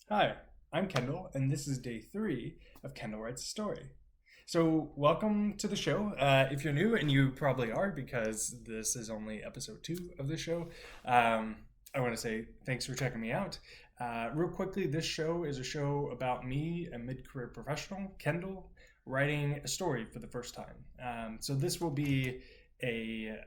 Hi, I'm Kendall, and this is day 3 of Kendall Writes a Story. So, welcome to the show. If you're new, and you probably are because this is only episode 2 of the show, I want to say thanks for checking me out. Real quickly, this show is a show about me, a mid career professional, Kendall, writing a story for the first time. So, this will be a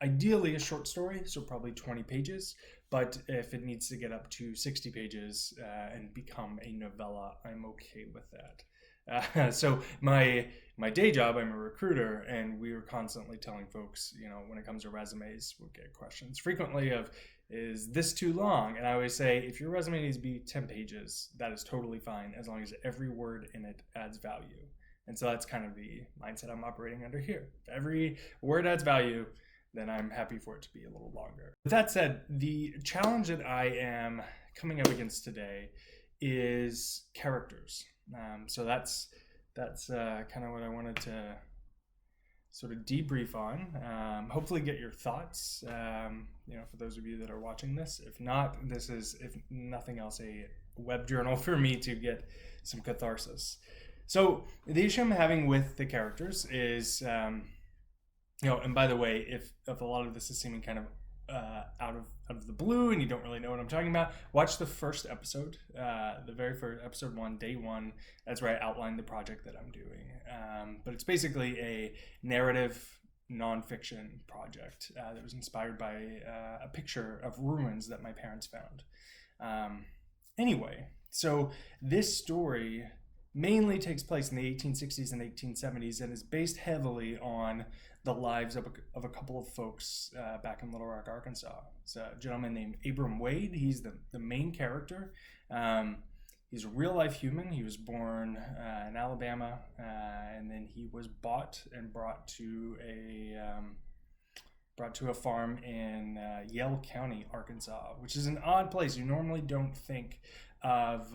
ideally a short story, so probably 20 pages. But if it needs to get up to 60 pages and become a novella, I'm okay with that. So my day job, I'm a recruiter, and we are constantly telling folks, when it comes to resumes, we'll get questions frequently of, is this too long? And I always say, if your resume needs to be 10 pages, that is totally fine, as long as every word in it adds value. And so that's kind of the mindset I'm operating under here. If every word adds value, then I'm happy for it to be a little longer. With that said, the challenge that I am coming up against today is characters. So that's kind of what I wanted to sort of debrief on. Hopefully, get your thoughts. For those of you that are watching this. If not, this is, if nothing else, a web journal for me to get some catharsis. So the issue I'm having with the characters is. And by the way, if a lot of this is seeming kind of out of the blue and you don't really know what I'm talking about, watch the first episode, the very first episode 1, day 1. That's where I outline the project that I'm doing. But it's basically a narrative nonfiction project that was inspired by a picture of ruins that my parents found. Anyway, so this story mainly takes place in the 1860s and 1870s and is based heavily on the lives of a couple of folks back in Little Rock, Arkansas. It's a gentleman named Abraham Wade. He's the main character. He's a real life human. He was born in Alabama, and then he was bought and brought to a farm in Yell County, Arkansas, which is an odd place. You normally don't think of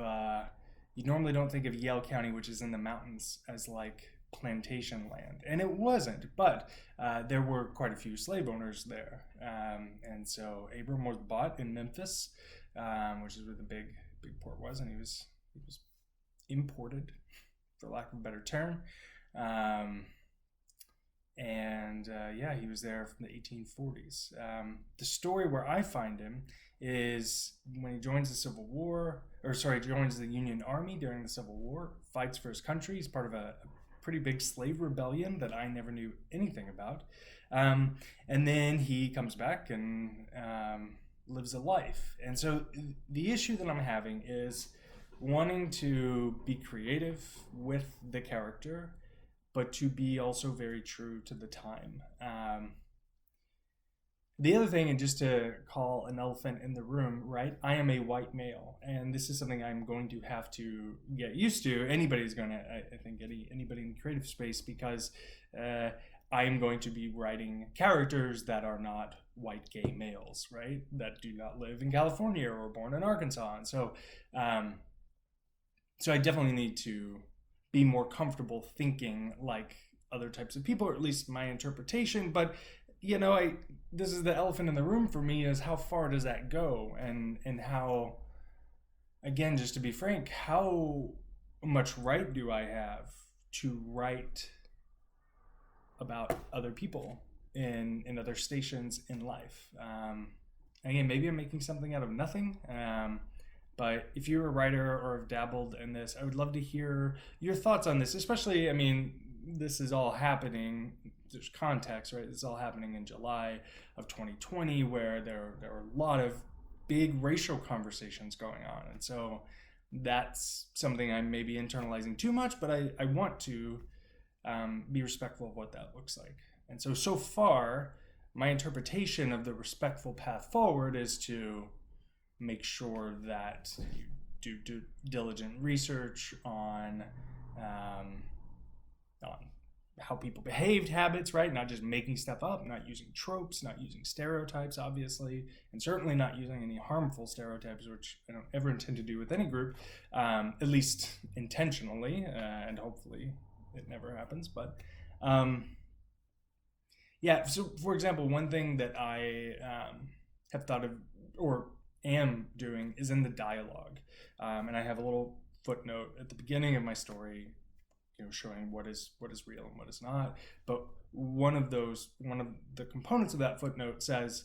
Yell County, which is in the mountains, as like plantation land, and it wasn't, but there were quite a few slave owners there, and so Abram was bought in Memphis, which is where the big port was, and he was imported, for lack of a better term, he was there from the 1840s. The story where I find him is when he joins joins the Union Army during the Civil War, fights for his country. He's part of a pretty big slave rebellion that I never knew anything about. And then he comes back and lives a life. And so the issue that I'm having is wanting to be creative with the character, but to be also very true to the time. The other thing, and just to call an elephant in the room, right? I am a white male, and this is something I'm going to have to get used to. Anybody's going to, I think, anybody in the creative space, because I am going to be writing characters that are not white gay males, right? That do not live in California or were born in Arkansas. And so I definitely need to be more comfortable thinking like other types of people, or at least my interpretation. But this is the elephant in the room for me, is how far does that go, and how, again, just to be frank, how much right do I have to write about other people in other stations in life? Again, maybe I'm making something out of nothing. But if you're a writer or have dabbled in this, I would love to hear your thoughts on this. Especially, this is all happening, there's context, right? This is all happening in July of 2020, where there are a lot of big racial conversations going on. And so that's something I'm maybe internalizing too much, but I want to be respectful of what that looks like. And so far, my interpretation of the respectful path forward is to make sure that you do diligent research on how people behaved, habits, right? Not just making stuff up, not using tropes, not using stereotypes, obviously, and certainly not using any harmful stereotypes, which I don't ever intend to do with any group, at least intentionally, and hopefully it never happens. But so for example, one thing that I have thought of, or am doing is in the dialogue. And I have a little footnote at the beginning of my story, showing what is real and what is not. But one of the components of that footnote says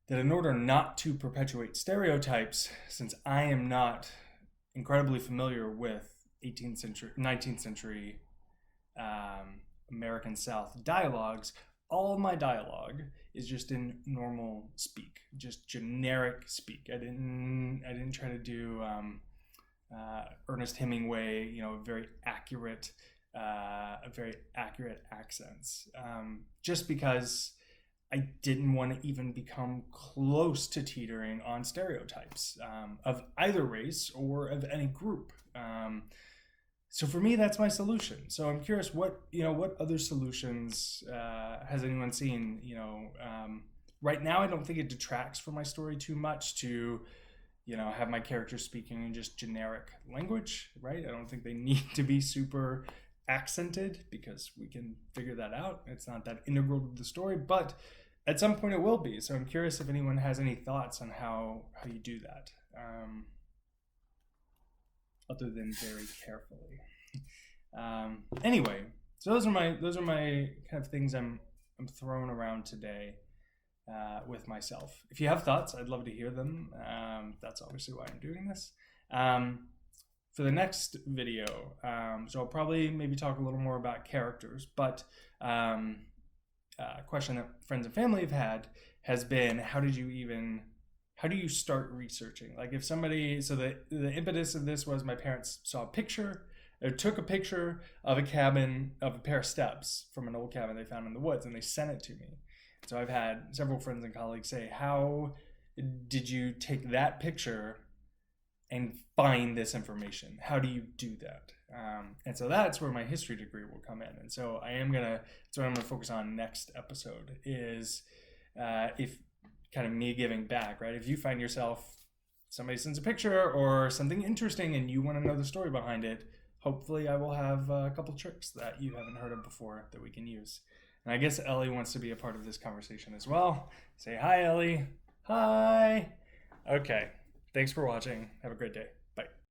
that in order not to perpetuate stereotypes, since I am not incredibly familiar with 18th century, 19th century American South dialogues, all of my dialogue is just in normal speak, just generic speak. I didn't try to do Ernest Hemingway, very accurate accents, just because I didn't want to even become close to teetering on stereotypes of either race or of any group. So for me, that's my solution. So I'm curious, what other solutions has anyone seen? Right now, I don't think it detracts from my story too much to, have my characters speaking in just generic language, right? I don't think they need to be super accented, because we can figure that out. It's not that integral to the story, but at some point it will be. So I'm curious if anyone has any thoughts on how you do that. Other than very carefully. Anyway, so those are my kind of things I'm throwing around today with myself. If you have thoughts, I'd love to hear them. That's obviously why I'm doing this. For the next video, so I'll probably maybe talk a little more about characters, but a question that friends and family have had has been, how do you start researching? Like, if somebody, so the impetus of this was my parents saw a picture, or took a picture of a cabin, of a pair of steps from an old cabin they found in the woods, and they sent it to me. So I've had several friends and colleagues say, how did you take that picture and find this information? How do you do that? And so that's where my history degree will come in. And so that's what I'm gonna focus on next episode, is if kind of me giving back, right? If you find yourself, somebody sends a picture or something interesting and you want to know the story behind it, hopefully I will have a couple tricks that you haven't heard of before that we can use. And I guess Ellie wants to be a part of this conversation as well. Say hi, Ellie. Hi. Okay. Thanks for watching. Have a great day. Bye.